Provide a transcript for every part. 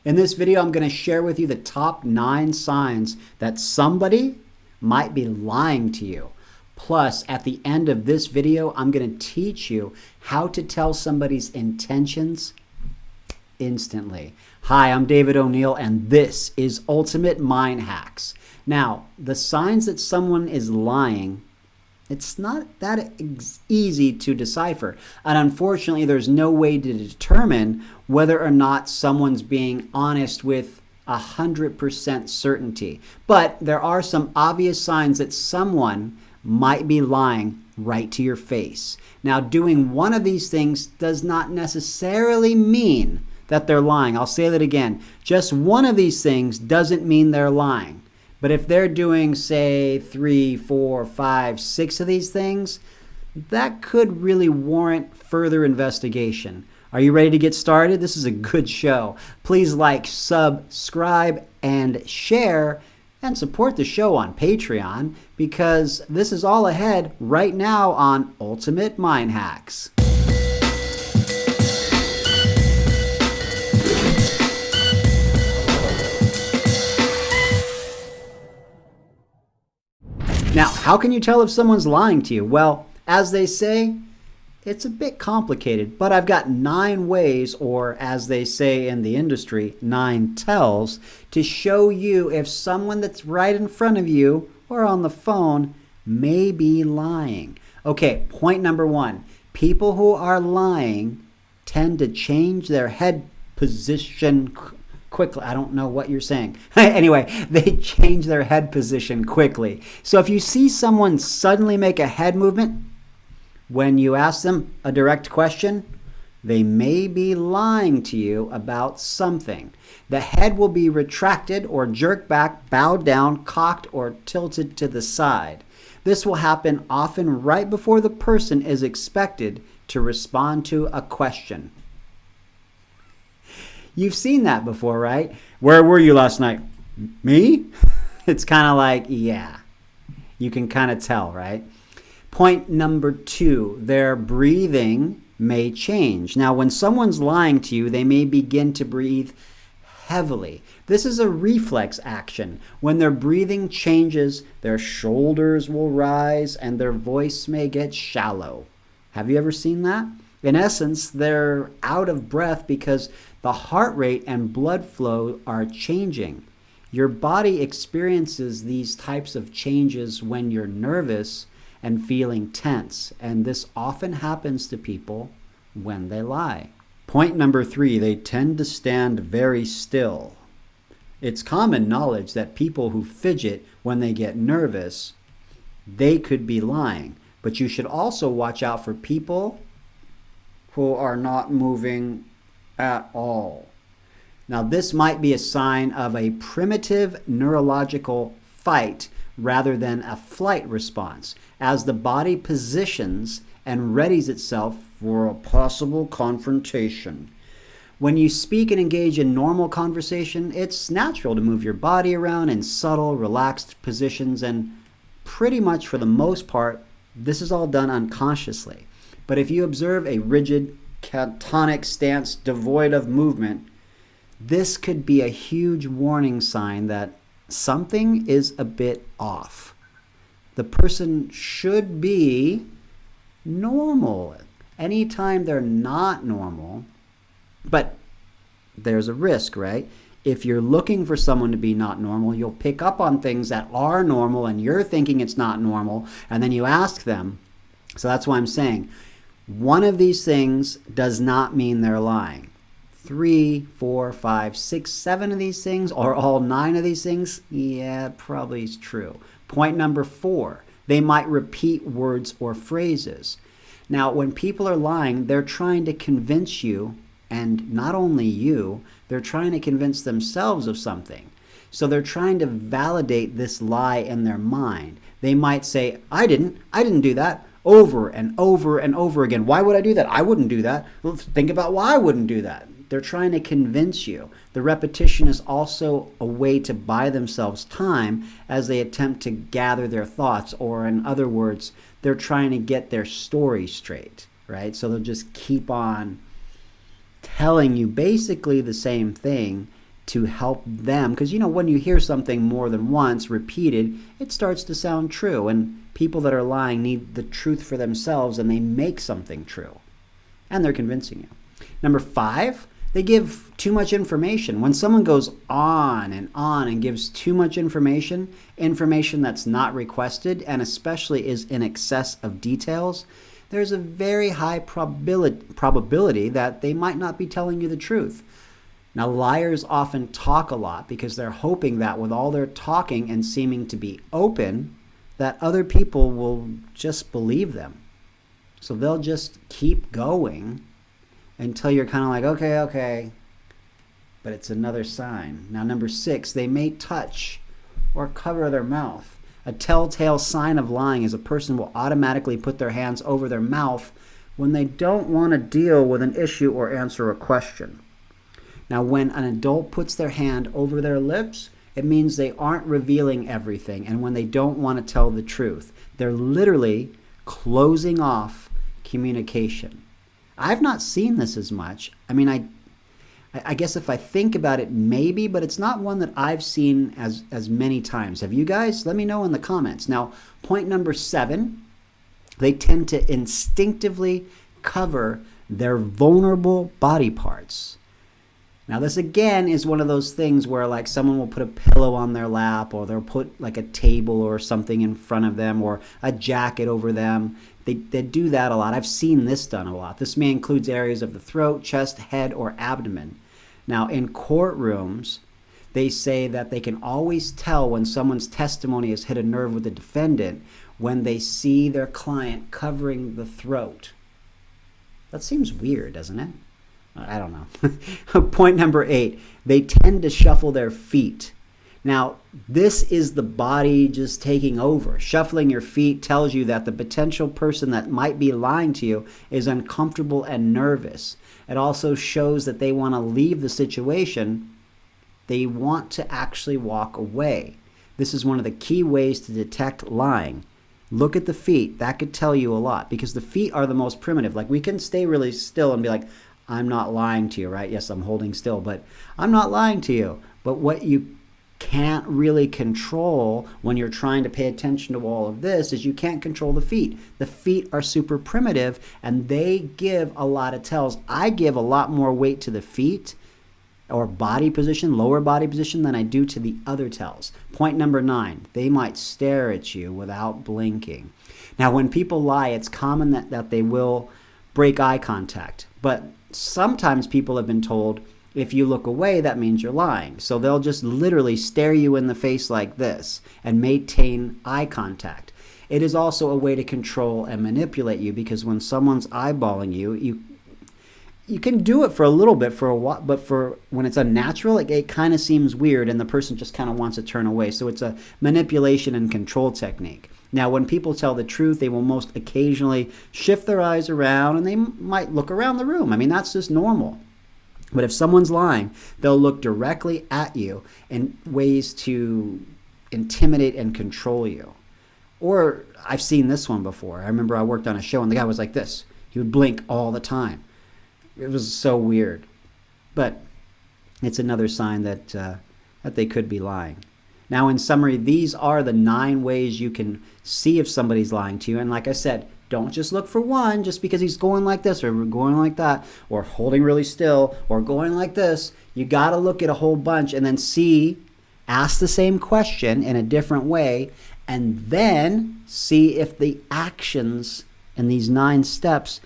In this video, I'm going to share with you the top 9 signs that somebody might be lying to you. Plus, at the end of this video, I'm going to teach you how to tell somebody's intentions instantly. Hi, I'm David Oneal, and this is Ultimate Mind Hacks. Now, the signs that someone is lying, it's not that easy to decipher. And unfortunately, there's no way to determine whether or not someone's being honest with 100% certainty. But there are some obvious signs that someone might be lying right to your face. Now, doing one of these things does not necessarily mean that they're lying. I'll say that again. Just one of these things doesn't mean they're lying. But if they're doing, say, 3, 4, 5, 6 of these things, that could really warrant further investigation. Are you ready to get started? This is a good show. Please like, subscribe, and share, and support the show on Patreon, because this is all ahead right now on Ultimate Mind Hacks. Now, how can you tell if someone's lying to you? Well, as they say, it's a bit complicated, but I've got 9 ways, or as they say in the industry, 9 tells, to show you if someone that's right in front of you or on the phone may be lying. Okay, point number 1. People who are lying tend to change their head position quickly. I don't know what you're saying. Anyway, they change their head position quickly. So if you see someone suddenly make a head movement when you ask them a direct question, they may be lying to you about something. The head will be retracted or jerked back, bowed down, cocked, or tilted to the side. This will happen often right before the person is expected to respond to a question. You've seen that before, right? Where were you last night? Me? It's kind of like, yeah. You can kind of tell, right? Point number 2, their breathing may change. Now, when someone's lying to you, they may begin to breathe heavily. This is a reflex action. When their breathing changes, their shoulders will rise and their voice may get shallow. Have you ever seen that? In essence, they're out of breath because the heart rate and blood flow are changing. Your body experiences these types of changes when you're nervous and feeling tense, and this often happens to people when they lie. Point number 3, they tend to stand very still. It's common knowledge that people who fidget when they get nervous, they could be lying. But you should also watch out for people who are not moving at all. Now, this might be a sign of a primitive neurological fight rather than a flight response, as the body positions and readies itself for a possible confrontation. When you speak and engage in normal conversation, it's natural to move your body around in subtle, relaxed positions, and pretty much for the most part, this is all done unconsciously. But if you observe a rigid, catatonic stance devoid of movement, this could be a huge warning sign that something is a bit off. The person should be normal. Anytime they're not normal, but there's a risk, right? If you're looking for someone to be not normal, you'll pick up on things that are normal and you're thinking it's not normal, and then you ask them. So that's why I'm saying one of these things does not mean they're lying. 3, 4, 5, 6, 7 of these things, or all 9 of these things, yeah, probably is true. Point number 4, they might repeat words or phrases. Now, when people are lying, they're trying to convince you, and not only you, they're trying to convince themselves of something. So they're trying to validate this lie in their mind. They might say, I didn't do that, over and over and over again. Why would I do that? I wouldn't do that. Well, think about why I wouldn't do that. They're trying to convince you. The repetition is also a way to buy themselves time as they attempt to gather their thoughts, or in other words, they're trying to get their story straight, right? So they'll just keep on telling you basically the same thing to help them. Because, when you hear something more than once repeated, it starts to sound true. And people that are lying need the truth for themselves, and they make something true. And they're convincing you. Number 5, they give too much information. When someone goes on and gives too much information that's not requested, and especially is in excess of details, there's a very high probability that they might not be telling you the truth. Now, liars often talk a lot because they're hoping that with all their talking and seeming to be open, that other people will just believe them. So they'll just keep going until you're kind of like, okay. But it's another sign. Now, number 6, they may touch or cover their mouth. A telltale sign of lying is a person will automatically put their hands over their mouth when they don't want to deal with an issue or answer a question. Now, when an adult puts their hand over their lips, it means they aren't revealing everything. And when they don't want to tell the truth, they're literally closing off communication. I've not seen this as much. I mean, I guess if I think about it, maybe, but it's not one that I've seen as many times. Have you guys? Let me know in the comments. Now, point number 7, they tend to instinctively cover their vulnerable body parts. Now, this again is one of those things where like someone will put a pillow on their lap, or they'll put like a table or something in front of them, or a jacket over them. They do that a lot. I've seen this done a lot. This may include areas of the throat, chest, head, or abdomen. Now, in courtrooms, they say that they can always tell when someone's testimony has hit a nerve with the defendant when they see their client covering the throat. That seems weird, doesn't it? I don't know. Point number 8, they tend to shuffle their feet. Now, this is the body just taking over. Shuffling your feet tells you that the potential person that might be lying to you is uncomfortable and nervous. It also shows that they want to leave the situation. They want to actually walk away. This is one of the key ways to detect lying. Look at the feet. That could tell you a lot, because the feet are the most primitive. Like, we can stay really still and be like, I'm not lying to you, right? Yes, I'm holding still, but I'm not lying to you. But what you can't really control when you're trying to pay attention to all of this is you can't control the feet. The feet are super primitive, and they give a lot of tells. I give a lot more weight to the feet or body position, lower body position, than I do to the other tells. Point number 9, they might stare at you without blinking. Now, when people lie, it's common that they will break eye contact, but sometimes people have been told, if you look away, that means you're lying. So they'll just literally stare you in the face like this and maintain eye contact. It is also a way to control and manipulate you, because when someone's eyeballing you, you can do it for a little bit, for a while, but when it's unnatural, it kind of seems weird, and the person just kind of wants to turn away. So it's a manipulation and control technique. Now, when people tell the truth, they will most occasionally shift their eyes around, and they might look around the room. I mean, that's just normal. But if someone's lying, they'll look directly at you in ways to intimidate and control you. Or I've seen this one before. I remember I worked on a show, and the guy was like this. He would blink all the time. It was so weird. But it's another sign that they could be lying. Now, in summary, these are the 9 ways you can see if somebody's lying to you. And like I said, don't just look for one just because he's going like this or going like that or holding really still or going like this. You got to look at a whole bunch and then ask the same question in a different way, and then see if the actions in these 9 steps,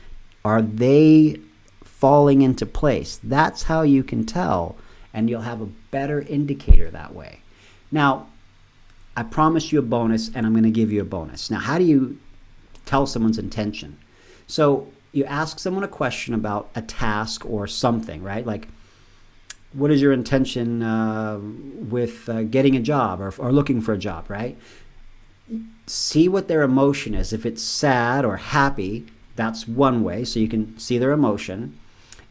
are they falling into place? That's how you can tell, and you'll have a better indicator that way. Now, I promised you a bonus, and I'm going to give you a bonus. Now, how do you tell someone's intention? So you ask someone a question about a task or something, right? Like, what is your intention with getting a job or looking for a job, right? See what their emotion is. If it's sad or happy, that's one way, so you can see their emotion.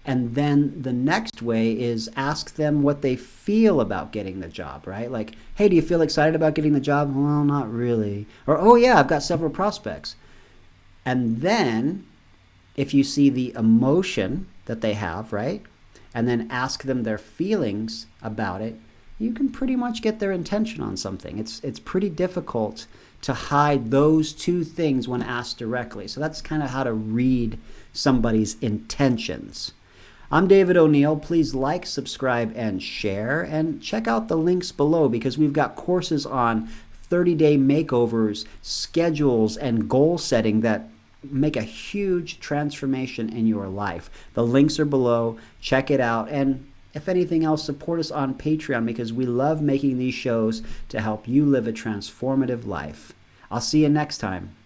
And then the next way is ask them what they feel about getting the job, right? Like, hey, do you feel excited about getting the job? Well, not really. Or, oh yeah, I've got several prospects. And then if you see the emotion that they have, right? and then ask them their feelings about it, you can pretty much get their intention on something. It's pretty difficult to hide those two things when asked directly. So that's kind of how to read somebody's intentions. I'm David Oneal. Please like, subscribe, and share. And check out the links below because we've got courses on 30-day makeovers, schedules, and goal setting that make a huge transformation in your life. The links are below. Check it out. And if anything else, support us on Patreon because we love making these shows to help you live a transformative life. I'll see you next time.